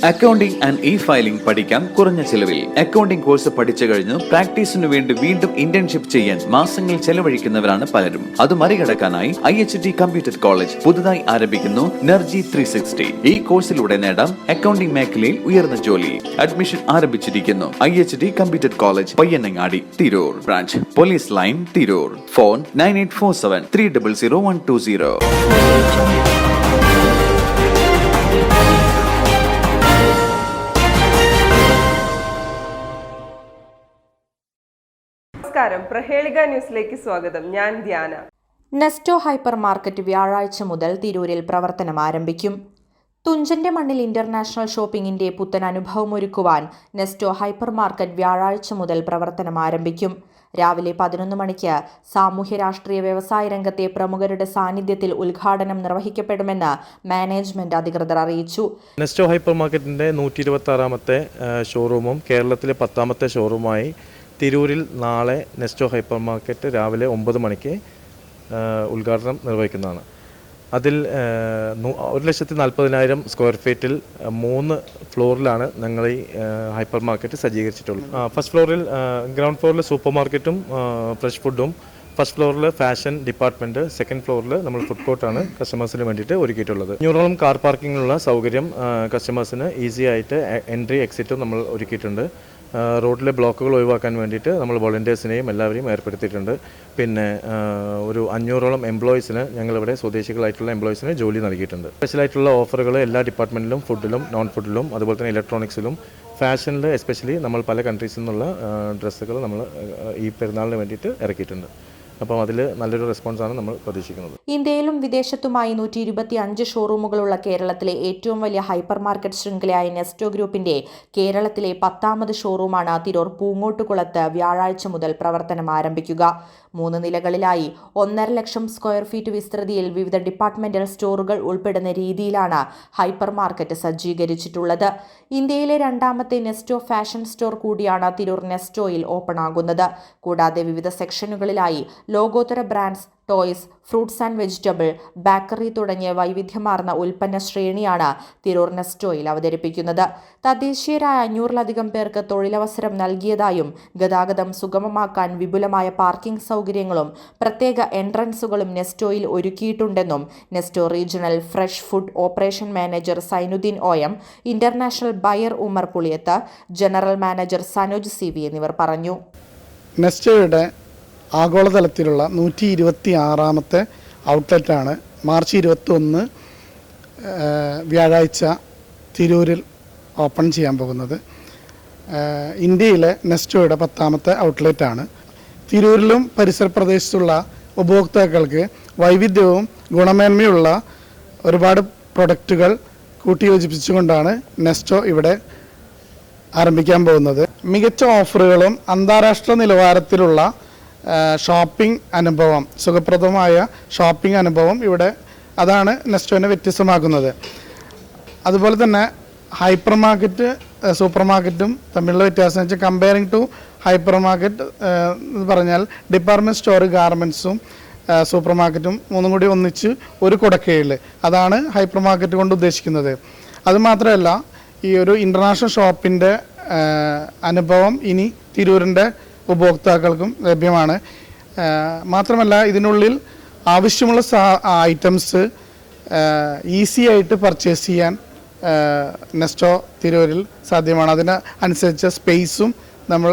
Accounting and e-filing പഠിക്കാം കുറഞ്ഞ ചിലവിൽ. അക്കൗണ്ടിംഗ് കോഴ്സ് പഠിച്ചു കഴിഞ്ഞ് പ്രാക്ടീസിനു വേണ്ടി വീണ്ടും ഇന്റേൺഷിപ്പ് ചെയ്യാൻ മാസങ്ങൾ ചെലവഴിക്കുന്നവരാണ് പലരും. അത് മറികടക്കാനായി IHT കമ്പ്യൂട്ടർ കോളേജ് പുതുതായി ആരംഭിക്കുന്നു NERGY 360. ഈ കോഴ്സിലൂടെ നേടാം അക്കൗണ്ടിംഗ് മേഖലയിൽ ഉയർന്ന ജോലി. അഡ്മിഷൻ ആരംഭിച്ചിരിക്കുന്നു. IHT computer college, Payyanangadi, Tirur. Branch police line, Tirur. Phone 9847 300 120. നമസ്കാരം, പ്രഹേളിക ന്യൂസിലേക്ക് സ്വാഗതം. ഞാൻ ധ്യാന. നെസ്റ്റോ ഹൈപ്പർ മാർക്കറ്റ് വ്യാഴാഴ്ച മുതൽ തിരൂരിൽ പ്രവർത്തനം ആരംഭിക്കും. തുഞ്ചന്റെ മണ്ണിൽ ഇന്റർനാഷണൽ ഷോപ്പിംഗിന്റെ പുത്തൻ അനുഭവമൊരുക്കുവാൻ നെസ്റ്റോ ഹൈപ്പർ മാർക്കറ്റ് വ്യാഴാഴ്ച മുതൽ പ്രവർത്തനം ആരംഭിക്കും. രാവിലെ 11 മണിക്ക് സാമൂഹ്യ രാഷ്ട്രീയ വ്യവസായ രംഗത്തെ പ്രമുഖരുടെ സാന്നിധ്യത്തിൽ ഉദ്ഘാടനം നിർവഹിക്കപ്പെടുമെന്ന് മാനേജ്മെന്റ് അധികൃതർ അറിയിച്ചു. നെസ്റ്റോ ഹൈപ്പർ മാർക്കറ്റിന്റെ 126ാമത്തെ ഷോറൂമും കേരളത്തിലെ 10ാമത്തെ ഷോറൂമായി തിരൂരിൽ നാളെ നെസ്റ്റോ ഹൈപ്പർ മാർക്കറ്റ് രാവിലെ 9 മണിക്ക് ഉദ്ഘാടനം നിർവഹിക്കുന്നതാണ്. അതിൽ 1,40,000 സ്ക്വയർ ഫീറ്റിൽ 3 ഫ്ലോറിലാണ് ഞങ്ങൾ ഈ ഹൈപ്പർ മാർക്കറ്റ് സജ്ജീകരിച്ചിട്ടുള്ളത്. ഫസ്റ്റ് ഫ്ലോറിൽ, ഗ്രൗണ്ട് ഫ്ലോറിൽ സൂപ്പർ മാർക്കറ്റും ഫ്രഷ് ഫുഡും, ഫസ്റ്റ് ഫ്ലോറിൽ ഫാഷൻ ഡിപ്പാർട്ട്മെൻറ്റ്, സെക്കൻഡ് ഫ്ലോറിൽ നമ്മൾ ഫുഡ് കോർട്ടാണ് കസ്റ്റമേഴ്സിന് വേണ്ടിയിട്ട് ഒരുക്കിയിട്ടുള്ളത്. 500ഓളം കാർ പാർക്കിങ്ങിനുള്ള സൗകര്യം കസ്റ്റമേഴ്സിന് ഈസി ആയിട്ട് എൻട്രി എക്സിറ്റും നമ്മൾ ഒരുക്കിയിട്ടുണ്ട്. റോഡിലെ ബ്ലോക്കുകൾ ഒഴിവാക്കാൻ വേണ്ടിയിട്ട് നമ്മൾ വോളണ്ടിയേഴ്സിനെയും എല്ലാവരെയും ഏർപ്പെടുത്തിയിട്ടുണ്ട്. പിന്നെ ഒരു 500ഓളം എംപ്ലോയീസിന് ഞങ്ങളിവിടെ സ്വദേശികളായിട്ടുള്ള എംപ്ലോയീസിന് ജോലി നൽകിയിട്ടുണ്ട്. സ്പെഷ്യലായിട്ടുള്ള ഓഫറുകൾ എല്ലാ ഡിപ്പാർട്ട്മെൻറ്റിലും, ഫുഡിലും നോൺ ഫുഡിലും അതുപോലെ തന്നെ ഇലക്ട്രോണിക്സിലും ഫാഷനിൽ എസ്പെഷ്യലി നമ്മൾ പല കൺട്രീസിൽ നിന്നുള്ള ഡ്രസ്സുകൾ നമ്മൾ ഈ പെരുന്നാളിന് വേണ്ടിയിട്ട് ഇറക്കിയിട്ടുണ്ട്. അപ്പം അതിൽ നല്ലൊരു റെസ്പോൺസാണ് നമ്മൾ പ്രതീക്ഷിക്കുന്നത്. ഇന്ത്യയിലും വിദേശത്തുമായി 125 ഷോറൂമുകളുള്ള കേരളത്തിലെ ഏറ്റവും വലിയ ഹൈപ്പർ മാർക്കറ്റ് ശൃംഖലയായ നെസ്റ്റോ ഗ്രൂപ്പിന്റെ കേരളത്തിലെ 10ാമത് ഷോറൂമാണ് തിരൂർ പൂങ്ങോട്ടുകുളത്ത് വ്യാഴാഴ്ച മുതൽ പ്രവർത്തനം ആരംഭിക്കുക. 3 നിലകളിലായി 1.5 ലക്ഷം സ്ക്വയർ ഫീറ്റ് വിസ്തൃതിയിൽ വിവിധ ഡിപ്പാർട്ട്മെന്റൽ സ്റ്റോറുകൾ ഉൾപ്പെടുന്ന രീതിയിലാണ് ഹൈപ്പർ മാർക്കറ്റ് സജ്ജീകരിച്ചിട്ടുള്ളത്. ഇന്ത്യയിലെ 2ാമത്തെ നെസ്റ്റോ ഫാഷൻ സ്റ്റോർ കൂടിയാണ് തിരൂർ നെസ്റ്റോയിൽ ഓപ്പൺ ആകുന്നത്. കൂടാതെ വിവിധ സെക്ഷനുകളിലായി ലോകോത്തര brands, toys, fruits and vegetable, bakery തുടങ്ങിയ വൈവിധ്യമാർന്ന ഉൽപ്പന്ന ശ്രേണിയാണ് തിരൂർ നെസ്റ്റോയിൽ അവതരിപ്പിക്കുന്നത്. തദ്ദേശീയരായ 500ലധികം പേർക്ക് തൊഴിലവസരം നൽകിയതായും ഗതാഗതം സുഗമമാക്കാൻ വിപുലമായ പാർക്കിംഗ് സൗകര്യങ്ങളും പ്രത്യേക എൻട്രൻസുകളും നെസ്റ്റോയിൽ ഒരുക്കിയിട്ടുണ്ടെന്നും Nesto regional fresh food operation manager Zainuddin OM, international buyer Umar Puliyath, general manager Sanoj CV എന്നിവർ പറഞ്ഞു. നെസ്റ്റോയുടെ ആഗോളതലത്തിലുള്ള 126ാമത്തെ ഔട്ട്ലെറ്റാണ് മാർച്ച് 21 വ്യാഴാഴ്ച തിരൂരിൽ ഓപ്പൺ ചെയ്യാൻ പോകുന്നത്. ഇന്ത്യയിലെ നെസ്റ്റോയുടെ 10ാമത്തെ ഔട്ട്ലെറ്റാണ്. തിരൂരിലും പരിസര പ്രദേശത്തുള്ള ഉപഭോക്താക്കൾക്ക് വൈവിധ്യവും ഗുണമേന്മയുള്ള ഒരുപാട് പ്രൊഡക്റ്റുകൾ കൂട്ടിയോജിപ്പിച്ചുകൊണ്ടാണ് നെസ്റ്റോ ഇവിടെ ആരംഭിക്കാൻ പോകുന്നത്. മികച്ച ഓഫറുകളും അന്താരാഷ്ട്ര നിലവാരത്തിലുള്ള ഷോപ്പിംഗ് അനുഭവം, സുഖപ്രദമായ ഷോപ്പിംഗ് അനുഭവം ഇവിടെ, അതാണ് നെസ്റ്റോനെ വ്യത്യസ്തമാക്കുന്നത്. അതുപോലെ തന്നെ ഹൈപ്പർ മാർക്കറ്റ് സൂപ്പർ മാർക്കറ്റും തമ്മിലുള്ള വ്യത്യാസം എന്ന് വെച്ചാൽ, കമ്പയറിംഗ് ടു ഹൈപ്പർ മാർക്കറ്റ് എന്ന് പറഞ്ഞാൽ ഡിപ്പാർട്ട്മെൻറ്റ് സ്റ്റോർ, ഗാർമെൻറ്റ്സും സൂപ്പർ മാർക്കറ്റും 3 കൂടി ഒന്നിച്ച് ഒരു കുടക്കീഴിൽ, അതാണ് ഹൈപ്പർ മാർക്കറ്റ് കൊണ്ട് ഉദ്ദേശിക്കുന്നത്. അതുമാത്രമല്ല, ഈ ഒരു ഇൻ്റർനാഷണൽ ഷോപ്പിൻ്റെ അനുഭവം ഇനി തിരൂരിൻ്റെ ഉപഭോക്താക്കൾക്കും ലഭ്യമാണ്. മാത്രമല്ല, ഇതിനുള്ളിൽ ആവശ്യമുള്ള ഐറ്റംസ് ഈസി ആയിട്ട് പർച്ചേസ് ചെയ്യാൻ നെസ്റ്റോ തിരൂരിൽ സാധ്യമാണ്. അതിന് അനുസരിച്ച സ്പേസും, നമ്മൾ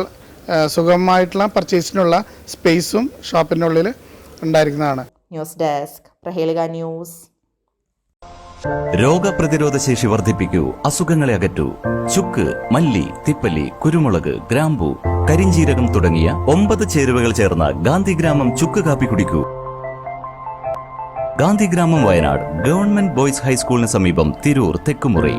സുഗമമായിട്ടുള്ള പർച്ചേസിനുള്ള സ്പേസും ഷോപ്പിനുള്ളിൽ ഉണ്ടായിരിക്കുന്നതാണ്. News desk, Prahelika news. രോഗപ്രതിരോധ ശേഷി വർദ്ധിപ്പിക്കൂ, അസുഖങ്ങളെ അകറ്റൂ. ചുക്ക്, മല്ലി, തിപ്പല്ലി, കുരുമുളക്, ഗ്രാമ്പു, കരിഞ്ജീരകം തുടങ്ങിയ 9 ചേരുവകൾ ചേർന്ന ഗാന്ധിഗ്രാമം ചുക്ക് കാപ്പി കുടിക്കൂ. ഗാന്ധിഗ്രാമം, വയനാട്, ഗവൺമെന്റ് ബോയ്സ് ഹൈസ്കൂളിന് സമീപം, തിരൂർ തെക്കുമുറി.